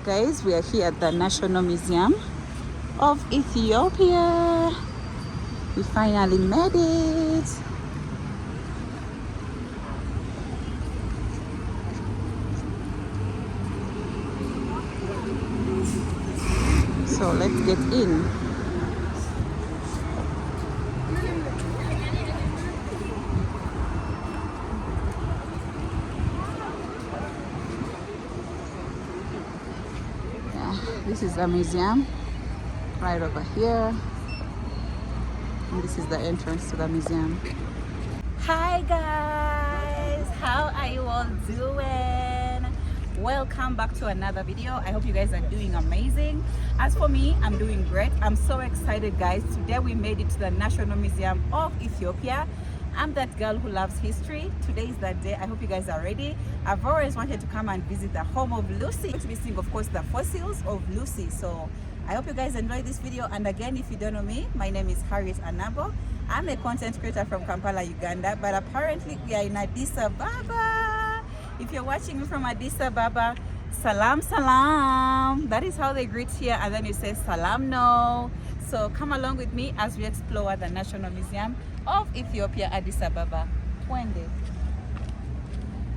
Guys, we are here at the National Museum of Ethiopia. We finally made it. So let's get in. This is the museum right over here, and this is the entrance to the museum. Hi guys, how are you all doing? Welcome back to another video. I hope you guys are doing amazing. As for me, I'm doing great. I'm so excited, guys. Today we made it to the National Museum of Ethiopia. I'm that girl who loves history. Today is that day. I hope you guys are ready. I've always wanted to come and visit the home of Lucy. To be seeing, of course, the fossils of Lucy. So I hope you guys enjoy this video. And again, if you don't know me, my name is Harriet Anabo. I'm a content creator from Kampala, Uganda, but apparently we are in Addis Ababa. If you're watching me from Addis Ababa, salam salam. That is how they greet here, and then you say salam no. So come along with me as we explore the National Museum of Ethiopia, Addis Ababa. 20.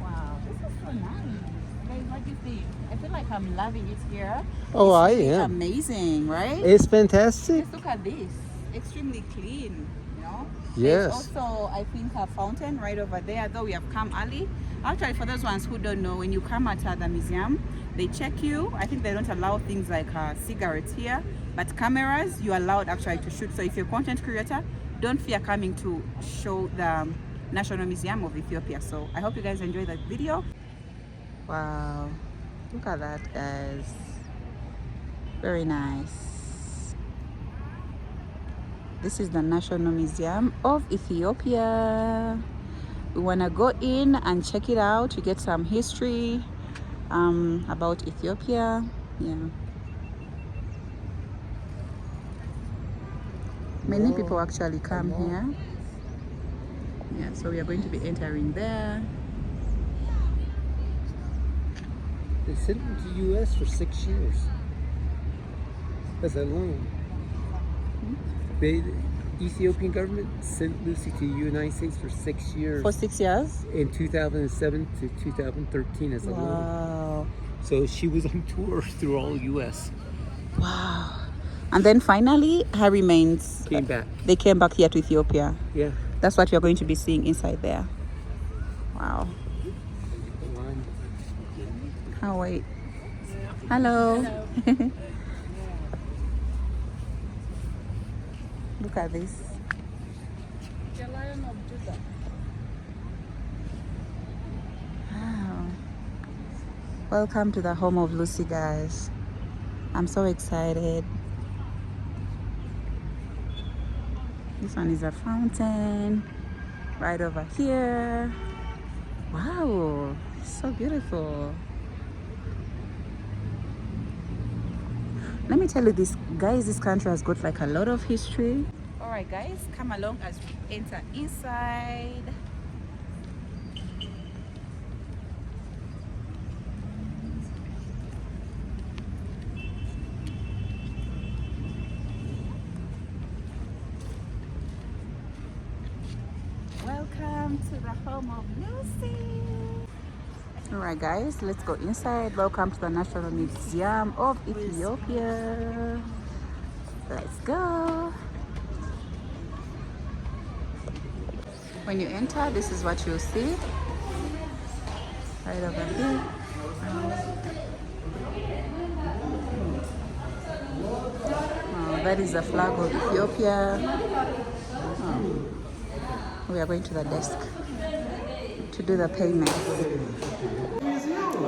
Wow, this is so nice. Guys, what do you think? I feel like I'm loving it here. Oh, it's I really am. amazing, right? It's fantastic. Just look at this. Extremely clean, you know? Yes. There's also, I think, a fountain right over there, though we have come early. Actually, for those ones who don't know, when you come at the museum, they check you. I think they don't allow things like cigarettes here, but cameras, you're allowed actually to shoot. So if you're a content creator, don't fear coming to show the National Museum of Ethiopia. So I hope you guys enjoy that video. Wow, look at that, guys. Very nice. This is the National Museum of Ethiopia. We want to go in and check it out to get some history about Ethiopia. Yeah. Many people actually come here. Yeah, so we are going to be entering there. They sent him to the U.S. for 6 years. That's a loan. The Ethiopian government sent Lucy to the United States for 6 years. For 6 years? In 2007 to 2013 as a loan. Wow. So she was on tour through all the U.S. Wow. And then finally, her remains Came back. They came back here to Ethiopia. Yeah. That's what you're going to be seeing inside there. Wow. Oh, wait. Hello. Hello. Look at this. The Lion of Judah. Wow. Welcome to the home of Lucy, guys. I'm so excited. This one is a fountain right over here. Wow, so beautiful. Let me tell you this, guys, this country has got like a lot of history. All right, guys, come along as we enter inside. Welcome to the home of Lucy. All right, guys, let's go inside. Welcome to the National Museum of Ethiopia. Let's go. When you enter, this is what you'll see. Right over here. Oh, that is the flag of Ethiopia. Oh. We are going to the desk to do the payment.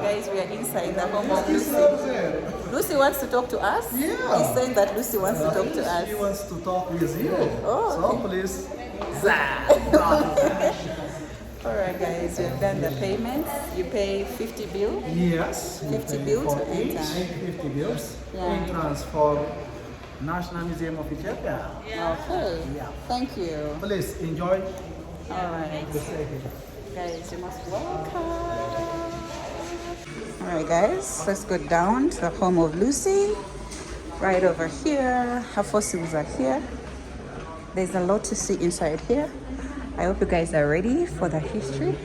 Guys, we are inside the home of Lucy. Lucy wants to talk to us? Yeah. He's saying that Lucy wants to talk to us. She wants to talk with you. Oh, So please. Alright guys, we've done the payments. You pay 50 bill. Yes. 50 bill to enter. 50 bills. Yeah. Entrance for National Museum of Ethiopia. Okay. Yeah. Thank you. Please enjoy. Alright. the stay here. Guys, you must welcome. Alright guys, let's go down to the home of Lucy. Right over here, her fossils are here. There's a lot to see inside here. I hope you guys are ready for the history.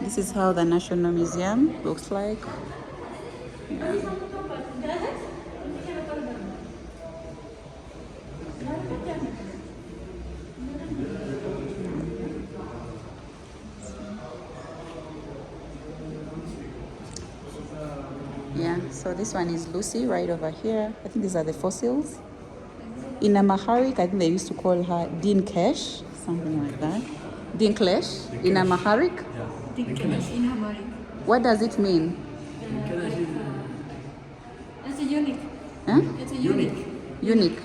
This is how the National Museum looks like. Yeah. Yeah, so this one is Lucy right over here. I think these are the fossils. In Amharic, I think they used to call her Dinkesh, something like that. Dinklesh in Amharic. Dinkesh in Amharic. What does it mean? It's a unique. Huh? It's a unique. Unique.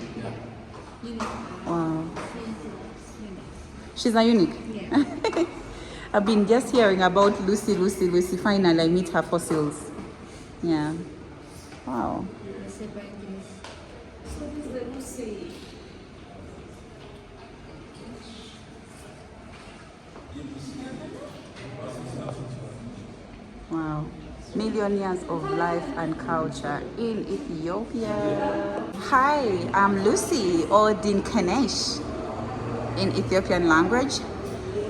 Unique. Wow. Unique. She's a unique. Yeah. I've been just hearing about Lucy. Finally, I meet her fossils. Yeah. Wow. Say by English. So this is the Lucy. Wow. Million years of life and culture in Ethiopia. Hi, I'm Lucy, or Dinkanesh in Ethiopian language.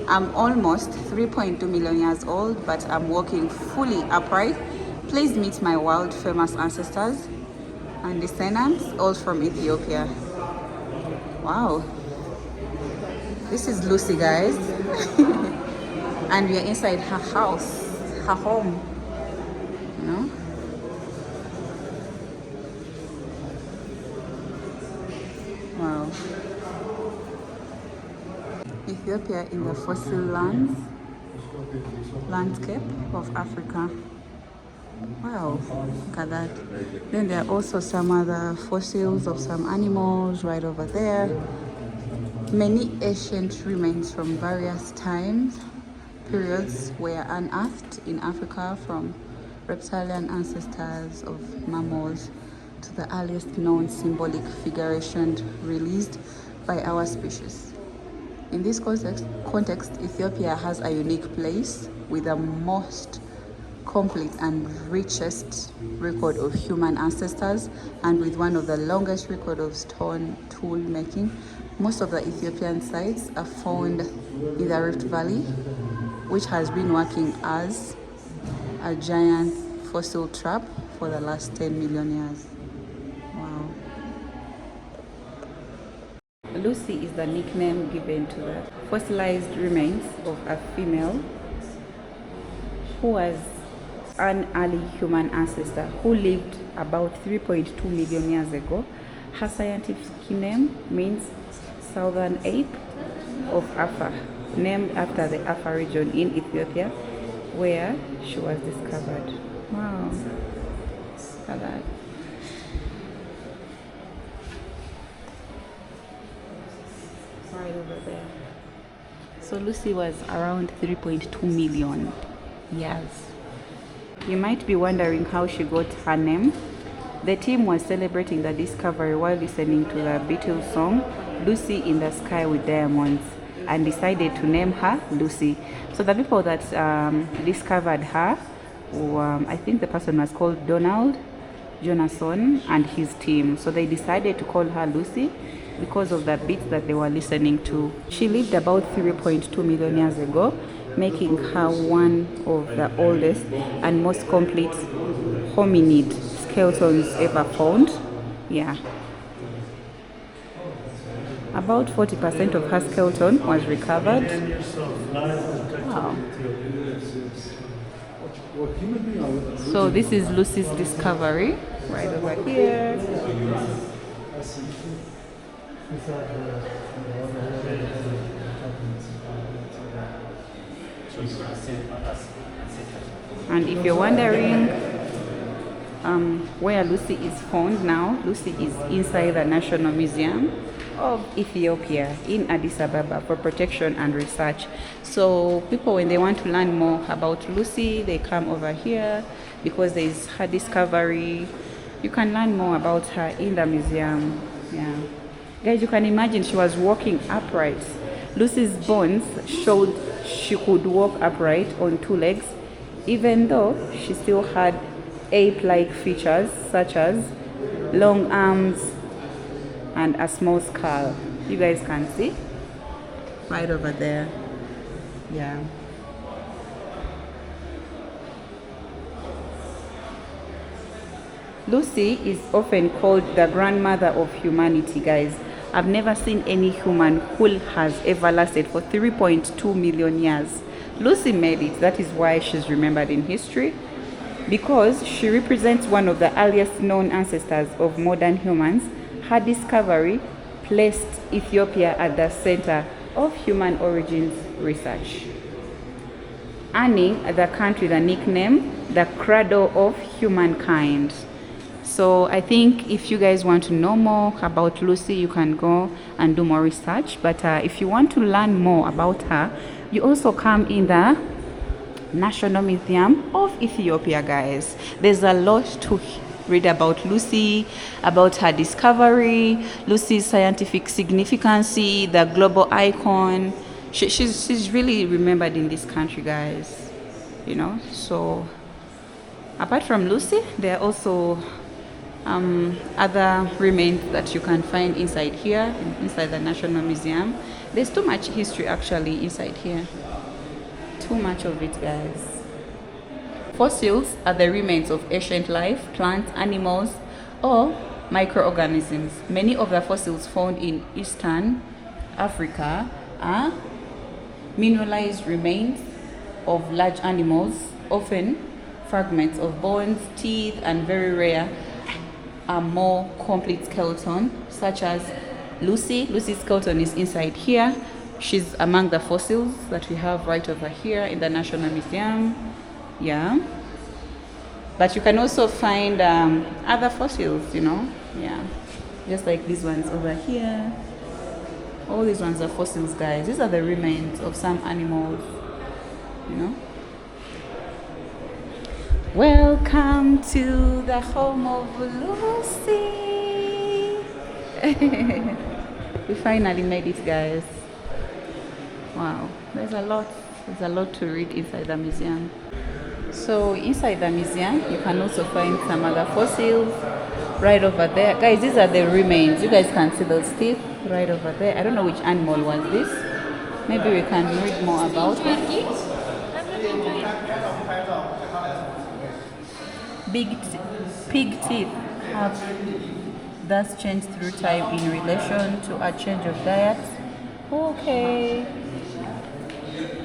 I'm almost 3.2 million years old, but I'm walking fully upright. Please meet my world famous ancestors and descendants, all from Ethiopia. Wow. This is Lucy, guys. And we are inside her house, her home. You know? Wow. Ethiopia in the fossil landscape of Africa. Wow, look at that. Then there are also some other fossils of some animals right over there. Many ancient remains from various periods were unearthed in Africa, from reptilian ancestors of mammals to the earliest known symbolic figuration released by our species. In this context, Ethiopia has a unique place with the most complete and richest record of human ancestors, and with one of the longest record of stone tool making. Most of the Ethiopian sites are found in the Rift Valley, which has been working as a giant fossil trap for the last 10 million years. Wow. Lucy is the nickname given to the fossilized remains of a female who was an early human ancestor who lived about 3.2 million years ago. Her scientific name means Southern Ape of Afar, named after the Afar region in Ethiopia where she was discovered. Wow, look at that. Right over there. So Lucy was around 3.2 million years. You might be wondering how she got her name. The team was celebrating the discovery while listening to the Beatles song Lucy in the Sky with Diamonds, and decided to name her Lucy. So the people that discovered her, I think the person was called Donald Jonasson and his team. So they decided to call her Lucy because of the beats that they were listening to. She lived about 3.2 million years ago, making her one of the oldest and most complete hominid skeletons ever found. Yeah. About 40% of her skeleton was recovered. Wow. So this is Lucy's discovery right over here. And if you're wondering where Lucy is found now, Lucy is inside the National Museum of Ethiopia in Addis Ababa for protection and research. So people, when they want to learn more about Lucy, they come over here because there is her discovery. You can learn more about her in the museum. Yeah, guys, you can imagine she was walking upright Lucy's bones showed she could walk upright on two legs, even though she still had ape-like features such as long arms and a small skull. You guys can see right over there. Yeah. Lucy is often called the grandmother of humanity, guys. I've never seen any human who has ever lasted for 3.2 million years. Lucy made it. That is why she's remembered in history, because she represents one of the earliest known ancestors of modern humans. Her discovery placed Ethiopia at the center of human origins research, earning the country the nickname the cradle of humankind. So I think if you guys want to know more about Lucy, you can go and do more research. But if you want to learn more about her, you also come in the National Museum of Ethiopia, guys. There's a lot to read about Lucy, about her discovery, Lucy's scientific significance, the global icon. She's really remembered in this country, guys. You know, so apart from Lucy, there are also other remains that you can find inside here, inside the National Museum. There's too much history actually inside here. Too much of it, guys. Fossils are the remains of ancient life, plants, animals, or microorganisms. Many of the fossils found in Eastern Africa are mineralized remains of large animals, often fragments of bones, teeth, and very rare a more complete skeleton, such as Lucy. Lucy's skeleton is inside here. She's among the fossils that we have right over here in the National Museum. Yeah. But you can also find other fossils, you know. Yeah. Just like these ones over here. All these ones are fossils, guys. These are the remains of some animals, you know. Welcome to the home of Lucy. We finally made it, guys. Wow, there's a lot to read inside the museum. So inside the museum you can also find some other fossils right over there, guys. These are the remains. You guys can see those teeth right over there. I don't know which animal was this. Maybe we can read more about it. Pig teeth have thus changed through time in relation to a change of diet. Okay.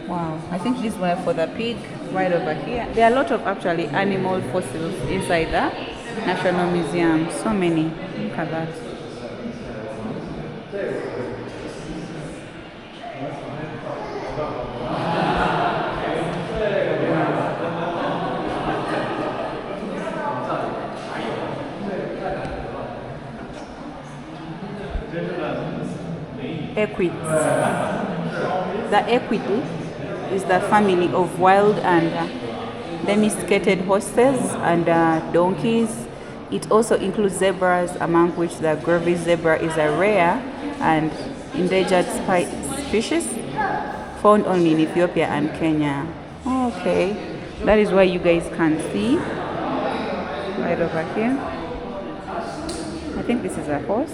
Wow, I think these were for the pig right over here. There are a lot of actually animal fossils inside the National Museum. So many. Look at that. Equids. The equid is the family of wild and domesticated horses and donkeys. It also includes zebras, among which the Grevy's zebra is a rare and endangered species found only in Ethiopia and Kenya. Okay, that is why you guys can see right over here. I think this is a horse.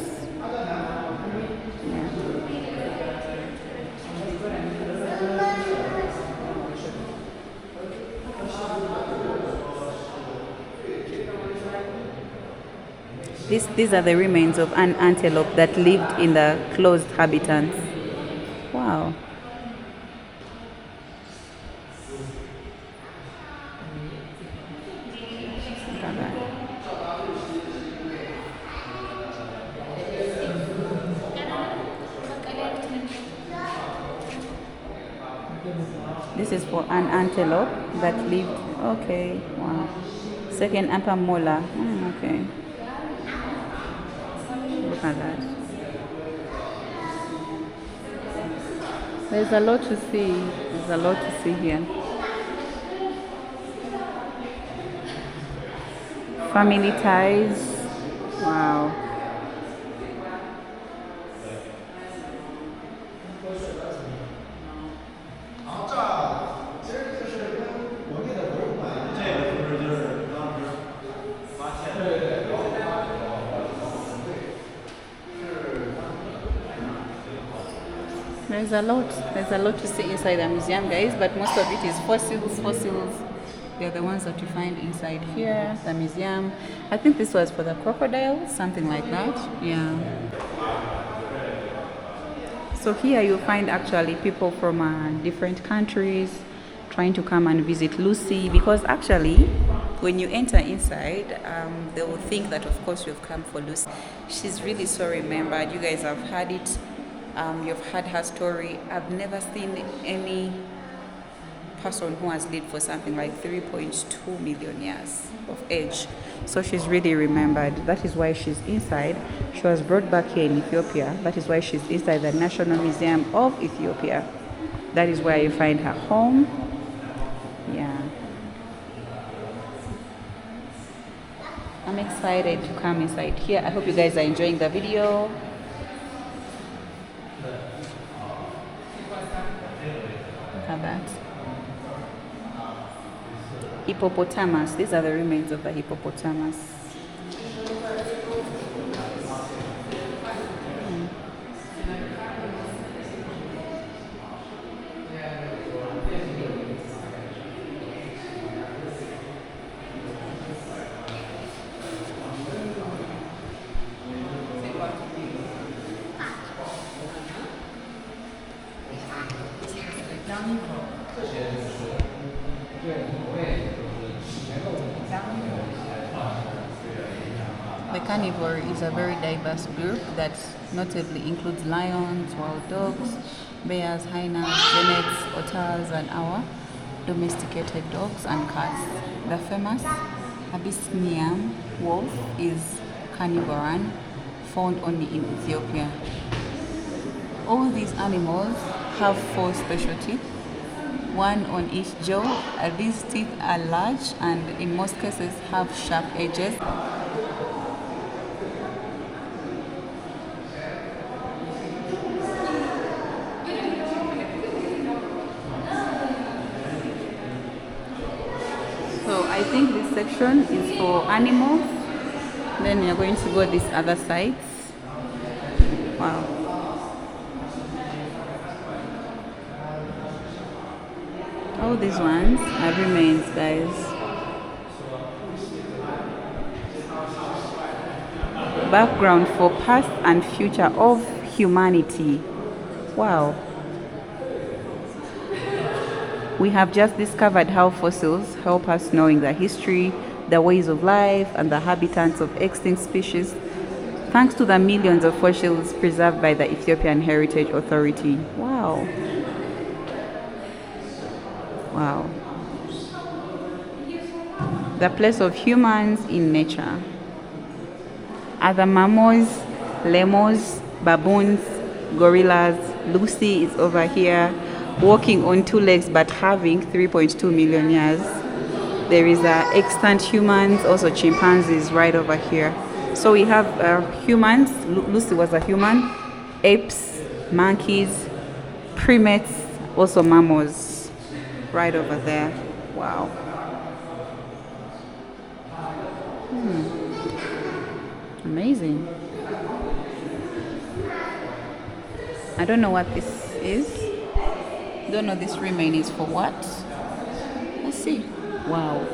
These are the remains of an antelope that lived in the closed habitats. Wow. Look at that. This is for an antelope that lived. Okay, wow. Second upper molar. Okay. Look at that. There's a lot to see. There's a lot to see here. Family ties. Wow. There's a lot. There's a lot to see inside the museum, guys, but most of it is fossils. Fossils. They're the ones that you find inside here, the museum. I think this was for the crocodiles, something like that. Yeah. So here you find actually people from different countries trying to come and visit Lucy, because actually when you enter inside, they will think that of course you've come for Lucy. She's really so remembered. You guys have heard it. You've heard her story. I've never seen any person who has lived for something like 3.2 million years of age. So she's really remembered. That is why she's inside. She was brought back here in Ethiopia. That is why she's inside the National Museum of Ethiopia. That is where you find her home. Yeah. I'm excited to come inside here. I hope you guys are enjoying the video. Look at that. Hippopotamus. These are the remains of the hippopotamus. The carnivore is a very diverse group that notably includes lions, wild dogs, bears, hyenas, genets, otters, and our domesticated dogs and cats. The famous Abyssinian wolf is carnivorous, found only in Ethiopia. All these animals have 4 special teeth, one on each jaw. These teeth are large and in most cases have sharp edges. So I think this section is for animals. Then we are going to go these other sides. Wow. All these ones are remains, guys. Background for past and future of humanity. Wow. We have just discovered how fossils help us knowing the history, the ways of life, and the habitats of extinct species, thanks to the millions of fossils preserved by the Ethiopian Heritage Authority. Wow. Wow. The place of humans in nature. Other mammals, lemurs, baboons, gorillas. Lucy is over here, walking on 2 legs but having 3.2 million years. There is extant humans, also chimpanzees right over here. So we have humans. Lucy was a human. Apes, monkeys, primates, also mammals. Right over there. Wow. Amazing. I don't know what this is. Don't know this remain is for what. Let's see. Wow.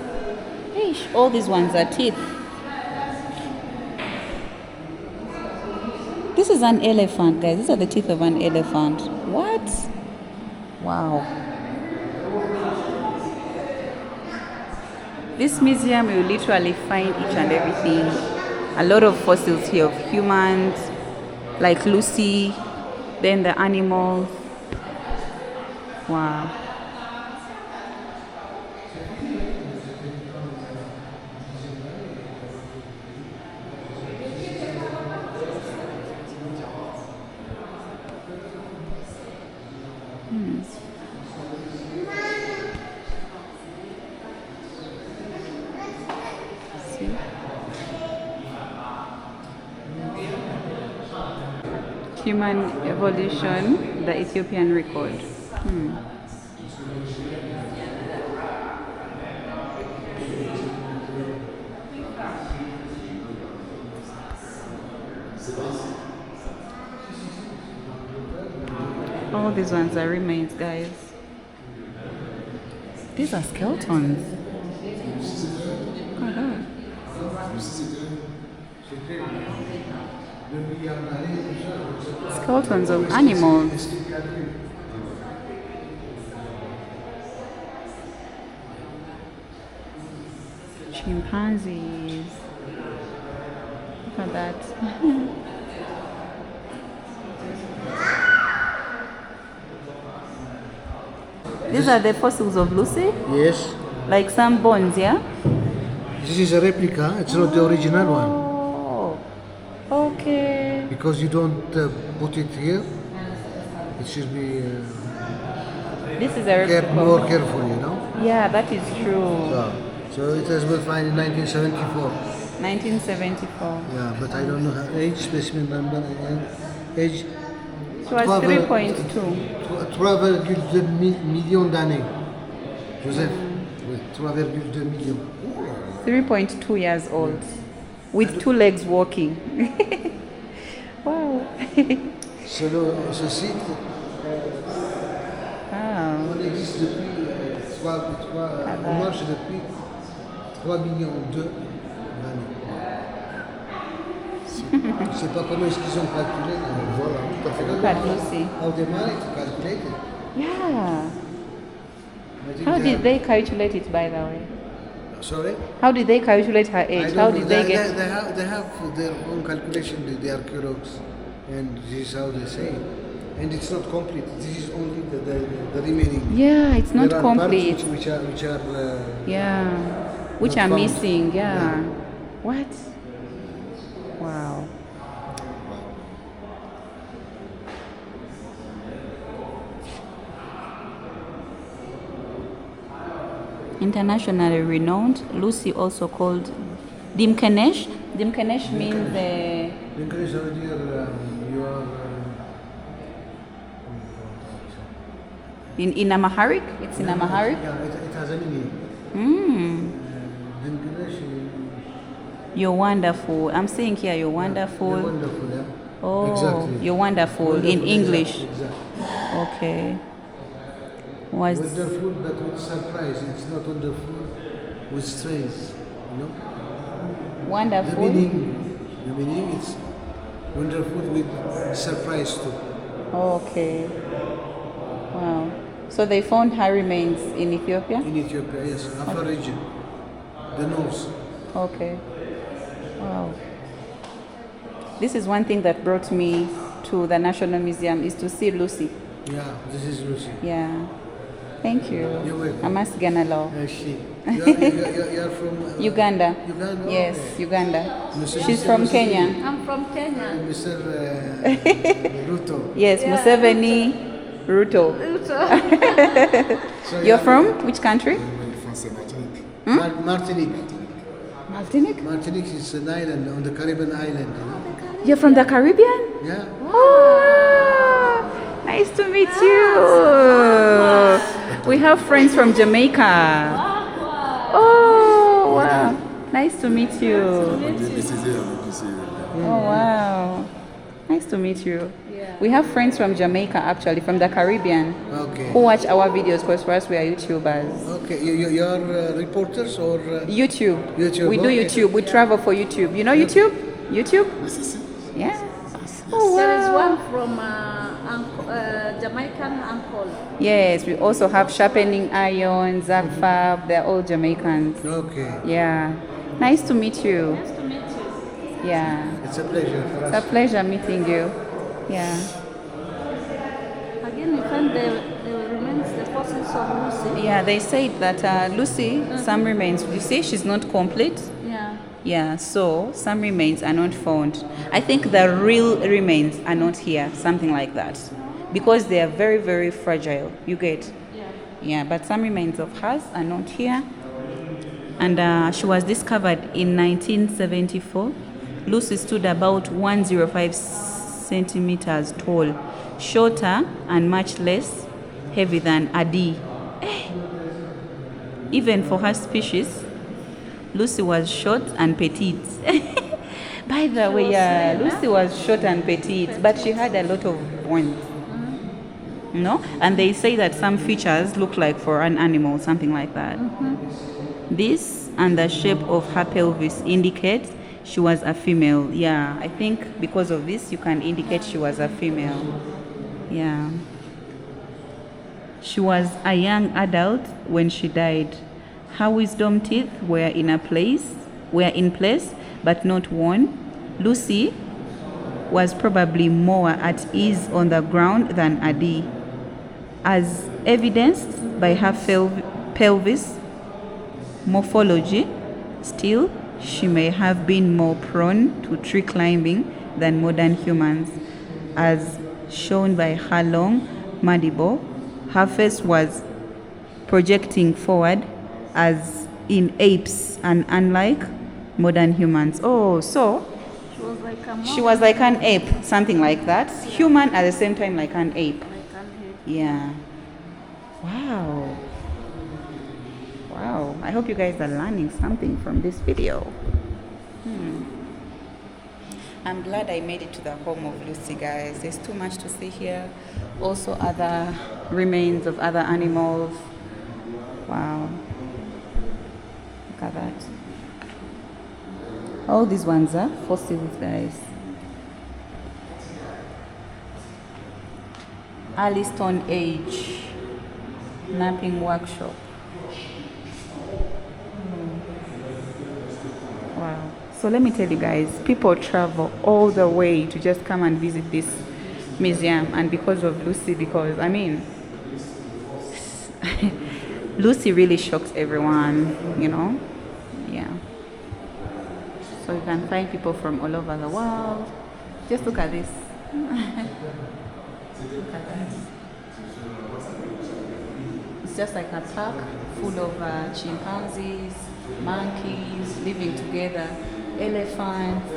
Eish, all these ones are teeth. This is an elephant, guys. These are the teeth of an elephant. What? Wow. This museum, you literally find each and everything. A lot of fossils here of humans, like Lucy, then the animals. Wow. Human evolution, the Ethiopian record. All these ones are remains, guys. These are skeletons. Look at that. Skeletons of animals. Chimpanzees. Look at that. These are the fossils of Lucy? Yes. Like some bones, yeah? This is a replica. It's not the original one. Oh, okay. Because you don't put it here, it should be This is a replica. more careful, you know. Yeah, that is true. So it has been found in 1974. 1974. Yeah, but I don't know her age, specimen number, and age. She was 3.2. 3,2 millions d'années. Joseph, oui, 3,2 millions. 3.2 years old. With 2 legs walking. Wow. Ce site, Wow. on existe depuis, on marche depuis 3 millions d'années. Je sais pas comment est-ce qu'ils ont calculé. Voilà, tout à fait. Look at Lucy. How they managed to calculate it. Yeah. I think How they did have- they calculate it, by the way? Sorry? How did they calculate her I age? don't How know. did they get? They have their own calculation, the archaeologists, and this is how they say it. And it's not complete. This is only the remaining. Yeah, it's not There are parts complete. which are Yeah. Which not are found. missing, yeah. Yeah. What? Wow. Internationally renowned, Lucy also called Dimkenesh. Dimkenesh means Because earlier you are. in Amharic. It's in Amharic. Yeah, it has a meaning. English, You're wonderful. I'm saying here, you're wonderful. you're wonderful, yeah. Oh, Exactly. you're wonderful, in Wonderful, English. Exactly. Okay. Was Wonderful, but with surprise. It's not wonderful with stress. You know. The wonderful. meaning is wonderful with surprise too. Okay. Wow. So they found her remains in Ethiopia? In Ethiopia, yes, Afar region, the north. Okay. Wow. This is one thing that brought me to the National Museum, is to see Lucy. Yeah, this is Lucy. Yeah. Thank you. You're welcome. Amas Ganalo. She. You're from Uganda. Uganda. Yes, Okay. Uganda. Mr. She's from Mr. Kenya. I'm from Kenya. Mr. Ruto. Yes, Museveni Ruto. So You're from which country? Martinique. Martinique. Martinique is an island on the Caribbean island. You know? You're from the Caribbean? Yeah. Oh, nice to meet you. We have friends from Jamaica. Oh, wow. Nice to meet you. Oh, wow. Nice to meet you. We have friends from Jamaica, actually, from the Caribbean, Okay. who watch our videos, because for us we are YouTubers. Okay. You're reporters or? YouTube. YouTube, We do okay. YouTube. We travel for YouTube. You know YouTube? YouTube? Yeah. Oh, There is wow. one from Jamaican uncle. Yes, we also have Sharpening Iron, Zach Fab. They're all Jamaicans. Okay. Yeah. Nice to meet you. Nice to meet you. Yeah. It's a pleasure for It's a us. pleasure meeting you. Yeah. Again, you find the remains, the fossils of Lucy. Yeah, they said that Lucy, some remains, you see, she's not complete. Yeah. Yeah, so some remains are not found. I think the real remains are not here, something like that. Because they are very, very fragile. You get? Yeah. Yeah, but some remains of hers are not here. And she was discovered in 1974. Lucy stood about 105 centimeters tall, shorter and much less heavy than Adi. Even for her species, Lucy was short and petite. By the way, yeah, Lucy was short and petite, but she had a lot of bones. No? And they say that some features look like for an animal, something like that. This and the shape of her pelvis indicates she was a female. Yeah, I think because of this, you can indicate she was a female. Yeah. She was a young adult when she died. Her wisdom teeth were in place, but not worn. Lucy was probably more at ease on the ground than Adi, as evidenced by her pelvis morphology. Still, she may have been more prone to tree climbing than modern humans, as shown by her long mandible. Her face was projecting forward, as in apes, and unlike modern humans. Oh, so She was like a she was like an ape, something like that. Human at the same time, like an ape. like an head. Yeah. Wow. Wow. I hope you guys are learning something from this video. I'm glad I made it to the home of Lucy, guys. There's too much to see here. Also other remains of other animals. Wow. Look at that. All these ones are fossils, guys. Early Stone Age napping workshop. Wow. So let me tell you guys, people travel all the way to just come and visit this museum, and because of Lucy, because I mean Lucy really shocks everyone, you know. Yeah. So you can find people from all over the world. Just look at this. Look at that. It's just like a park full of chimpanzees, monkeys living together, elephants,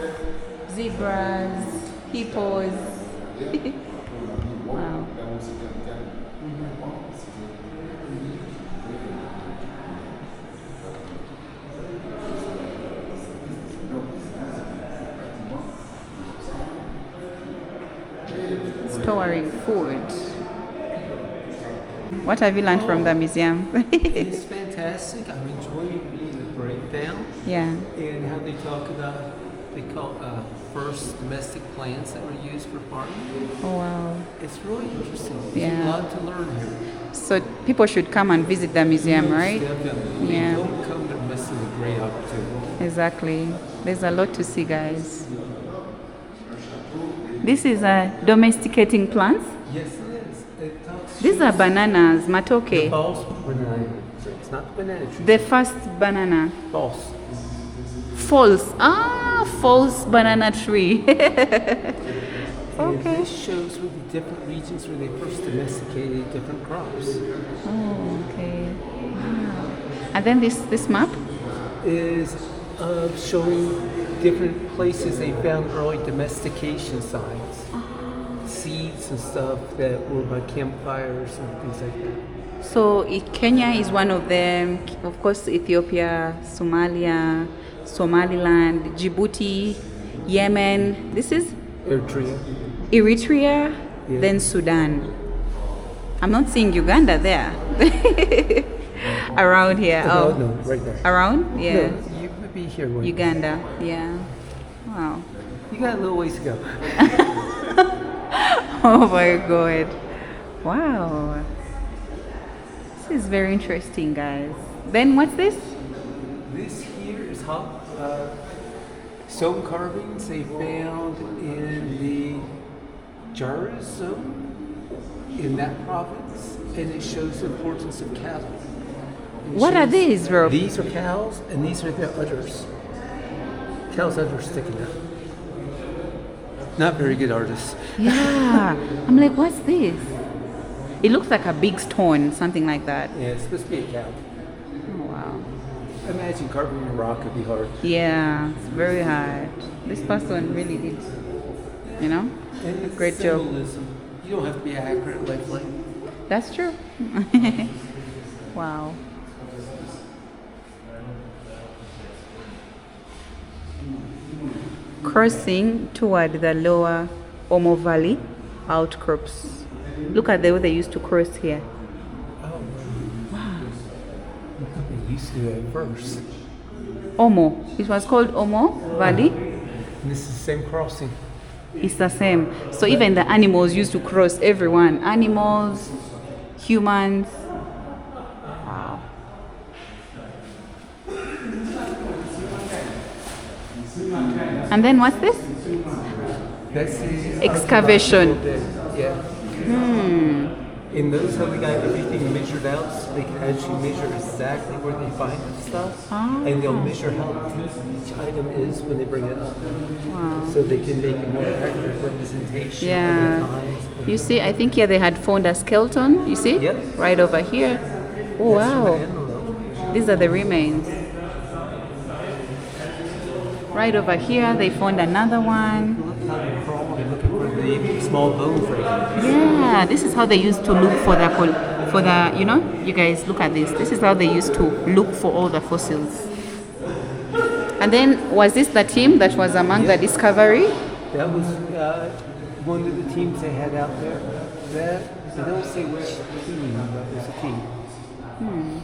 zebras, hippos. Wow. Storing food. What have you learned from the museum? It's fantastic. I'm enjoying the breakdown Yeah. and how they talk about first domestic plants that were used for farming. Oh wow. It's really interesting. There's Yeah. a lot to learn here. So people should come and visit the museum, right? Definitely. Yeah. Don't come to miss a great opportunity. Exactly. There's a lot to see, guys. This is domesticating plants. Yes, it is. It talks These are bananas, matoke. false banana. It's not the banana tree. The first banana. False. False. Ah, false banana tree. And Okay. this shows with the different regions where they first domesticated different crops. Oh, okay. Wow. And then this map. Is showing different places they found early domestication signs, seeds and stuff that were by campfires and things like that. So Kenya is one of them. Of course, Ethiopia, Somalia, Somaliland, Djibouti, Yemen. This is Eritrea, Yeah. then Sudan. I'm not seeing Uganda there. Around here. No, Oh, no, right there. around? Yeah. No, you would be here. When Uganda. Yeah. Wow. You got a little ways to go. Oh my God. Wow. This is very interesting, guys. Then what's this? This here is stone carvings they found in the Jaras zone in that province, and it shows the importance of cattle. It What are shows- these, Rob? These are cows, and these are their udders. Cows' udders sticking out. Not very good artists. Yeah. I'm like, what's this? It looks like a big stone, something like that. Yeah, it's supposed to be a cow. Oh, wow. Imagine carving a rock would be hard. Yeah, it's very hard. This person really did, you know, And a it's great job. symbolism. You don't have to be accurate like That's true. Wow. Crossing toward the lower Omo Valley outcrops. Look at the way they used to cross here. Oh, wow. They used to at first. Omo. It was called Omo Valley. And this is the same crossing. It's the same. So even the animals used to cross everyone. Animals, humans. Wow. And then what's this? That's the Excavation. Yeah. And notice how we got everything measured out so they can actually measure exactly where they find the stuff. And they'll measure how deep each item is when they bring it up. Wow. So they can make a more accurate representation Yeah. of the times. You see, I think here they had found a skeleton. You see? Yep. Right over here. Oh, That's from wow. an antelope. These are the remains. Right over here, they found another one. Look how they crawl and looking for the small bone fragments. Yeah, this is how they used to look for the you know, you guys look at this. This is how they used to look for all the fossils. And then was this the team that was among the discovery? That was one of the teams they had out there. That they don't say which team, but it was a team.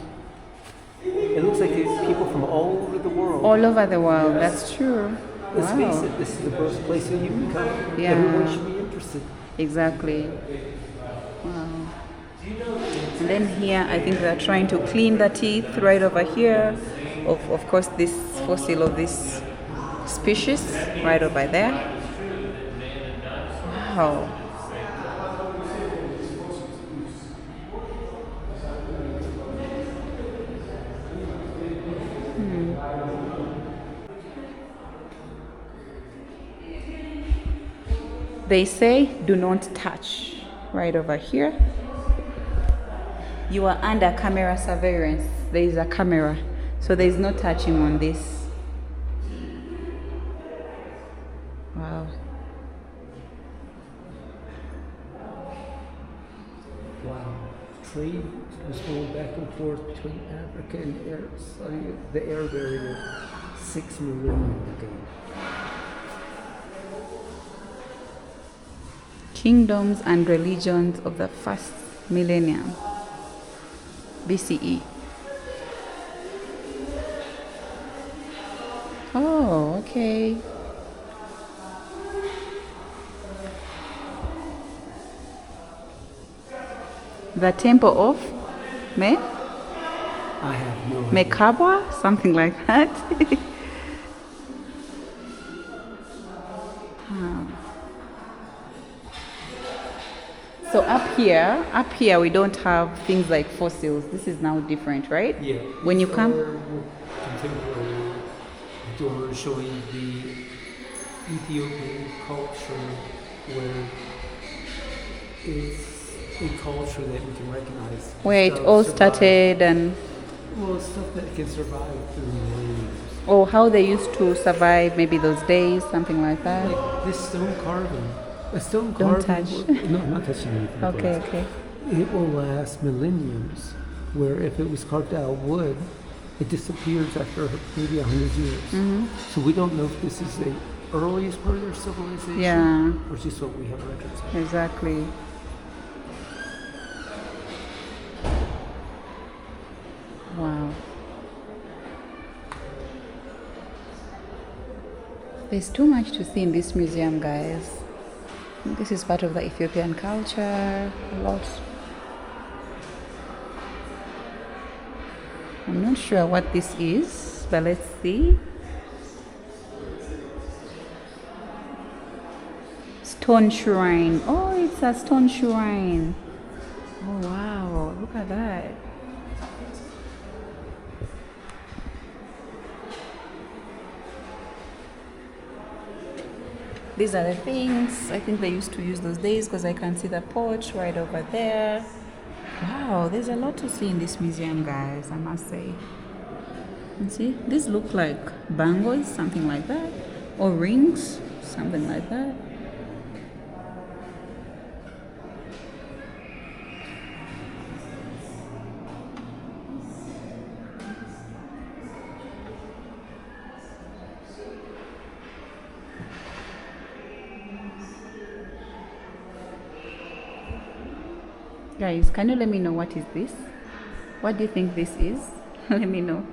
It looks like it's people from all over the world. All over the world, that's true. Let's face Wow. it, this is the birthplace of Utica. Yeah. Everyone should be interested. Exactly. Wow. And then here, I think they're trying to clean the teeth right over here. Of course, this fossil of this species right over there. Wow. They say do not touch right over here. You are under camera surveillance. There is a camera, so there is no touching on this. Wow. Wow. Trade was going back and forth between Africa and the Arab area 6 million ago. Kingdoms and religions of the first millennium BCE. Oh, okay. The temple of Me? I have no idea. Mekabwa? Something like that. So up here we don't have things like fossils. This is now different, right? Yeah. When you these come, are contemporary doors showing the Ethiopian culture, where it's a culture that we can recognize. where it Stuff all survived- started and Well, stuff that can survive through millenniums. or how they used to survive maybe those days, something like that. Like this stone carving. A stone Don't carving. touch. No, I'm not touching anything. Okay, please. okay. It will last millenniums, where if it was carved out of wood, it disappears after maybe 100 years. Mm-hmm. So we don't know if this is the earliest part of their civilization Yeah. or just what we have records of. Exactly. Wow. There's too much to see in this museum, guys. This is part of the Ethiopian culture. A lot. I'm not sure what this is, but let's see. Stone shrine. Oh, it's a stone shrine. Oh, wow. Look at that. These are the things I think they used to use those days, because I can see the porch right over there. Wow, there's a lot to see in this museum, guys, I must say. You see, these look like bangles, something like that, or rings, something like that. Guys, can you let me know what is this? What do you think this is? Let me know.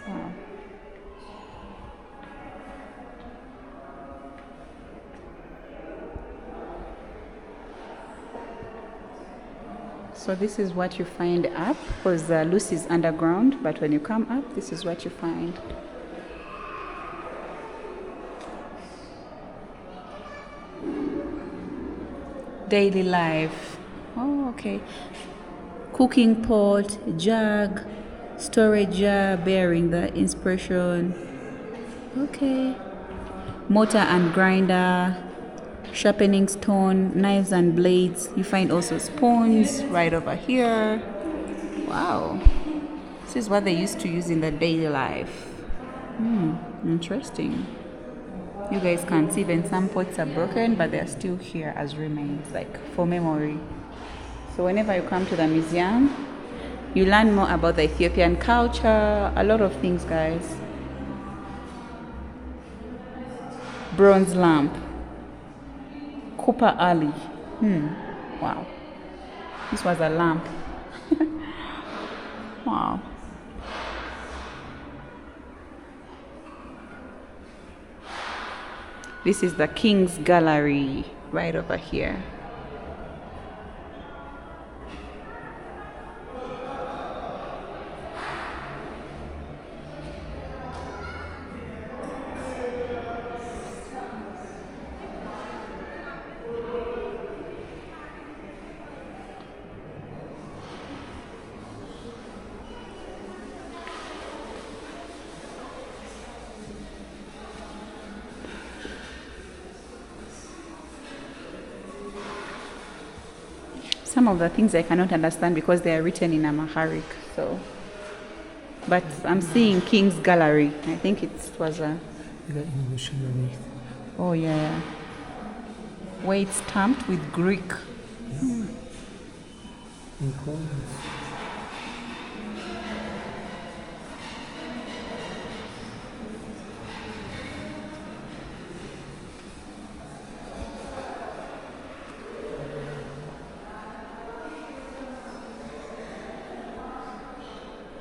Wow. So this is what you find up, because Lucy's underground, but when you come up, this is what you find. Daily life. Oh, okay. Cooking pot, jug, storage jar bearing the inscription. Okay. Mortar and grinder, sharpening stone, knives and blades. You find also spoons right over here. Wow. This is what they used to use in the daily life. Interesting. You guys can see even some pots are broken, but they're still here as remains, like for memory. So whenever you come to the museum, you learn more about the Ethiopian culture, a lot of things, guys. Bronze lamp. Copper alley. Wow. This was a lamp. Wow. This is the King's Gallery right over here. Some of the things I cannot understand because they are written in Amharic. So, but I'm seeing King's Gallery. I think it was a. You got English underneath. Oh yeah. Weight stamped with Greek. In coins.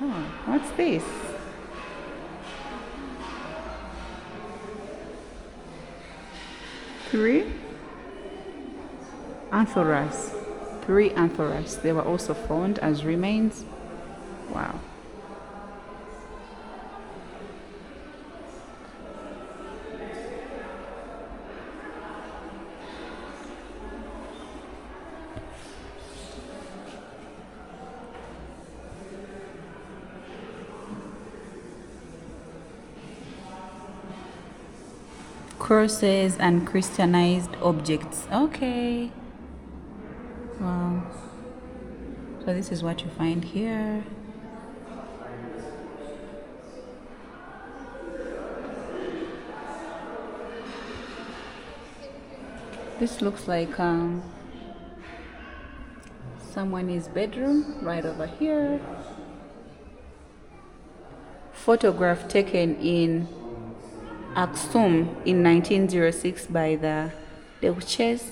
Oh, what's this? Three amphoras. Three amphoras. They were also found as remains. Wow. Crosses and Christianized objects. Okay. Wow. So this is what you find here. This looks like someone's bedroom right over here. Photograph taken in Aksum in 1906 by the Duchess.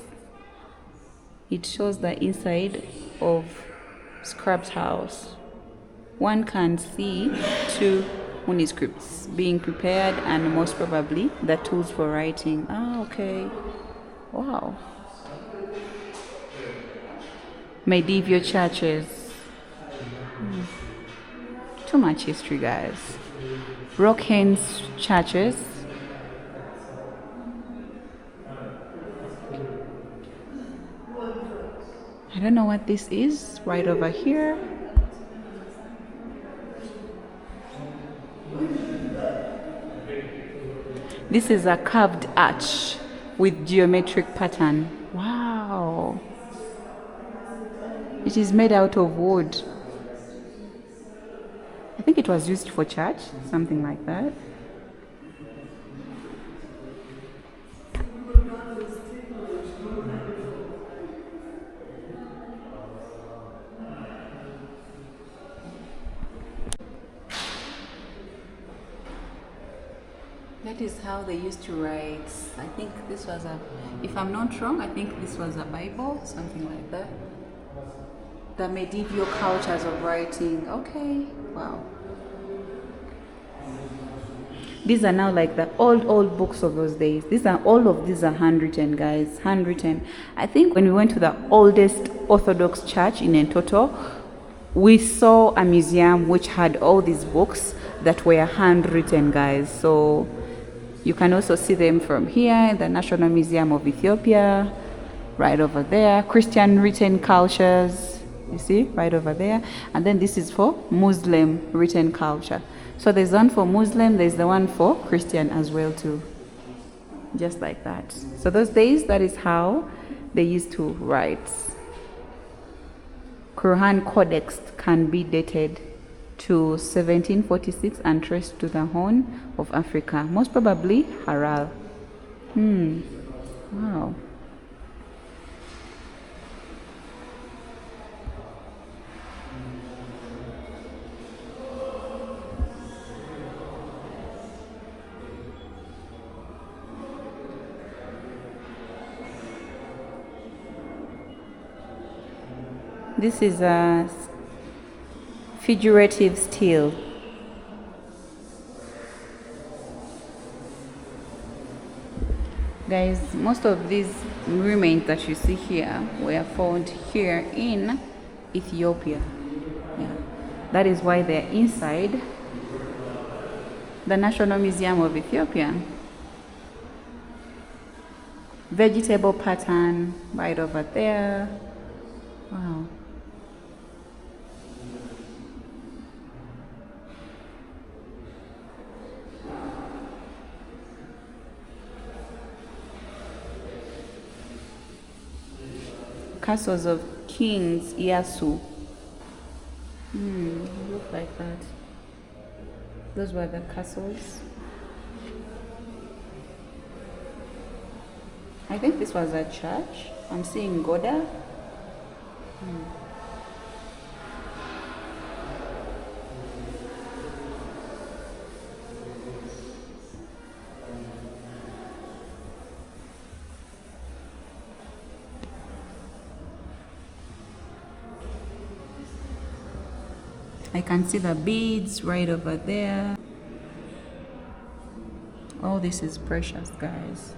It shows the inside of Scrap's house. One can see two manuscripts being prepared and most probably the tools for writing. Ah, okay. Wow. Medieval churches. Too much history, guys. Rockhen's churches. I don't know what this is right over here. This is a carved arch with geometric pattern. Wow. It is made out of wood. I think it was used for church, something like that. That is how they used to write. I think this was a, if I'm not wrong, I think this was a Bible, something like that. The medieval cultures of writing. Okay, wow. These are now like the old books of those days. All of these are handwritten, guys. Handwritten. I think when we went to the oldest Orthodox church in Entoto, we saw a museum which had all these books that were handwritten, guys. So you can also see them from here, the National Museum of Ethiopia, right over there. Christian written cultures, you see, right over there. And then this is for Muslim written culture. So there's one for Muslim, there's the one for Christian as well too. Just like that. So those days, that is how they used to write. Quran Codex can be dated to 1746 and traced to the Horn of Africa. Most probably Haral. Wow. This is a figurative stele. Guys, most of these remains that you see here were found here in Ethiopia. Yeah. That is why they're inside the National Museum of Ethiopia. Vegetable pattern right over there. Wow. Castles of Kings Iyasu. Look like that. Those were the castles. I think this was a church. I'm seeing Goda. I can see the beads right over there. All this is precious, guys.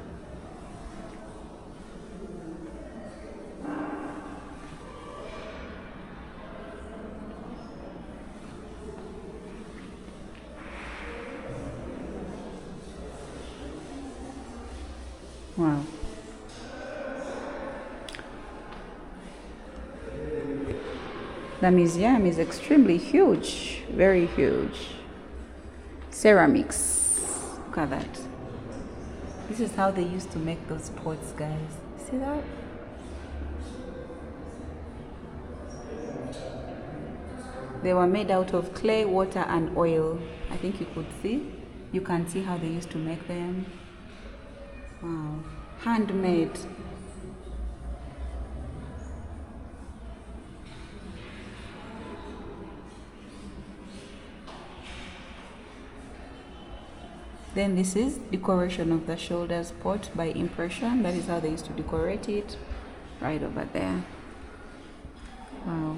Wow. The museum is extremely huge, very huge. Ceramics. Look at that. This is how they used to make those pots, guys. See that? They were made out of clay, water, and oil. I think you could see. You can see how they used to make them. Wow. Handmade. Then this is decoration of the shoulders pot by impression. That is how they used to decorate it. Right over there. Wow.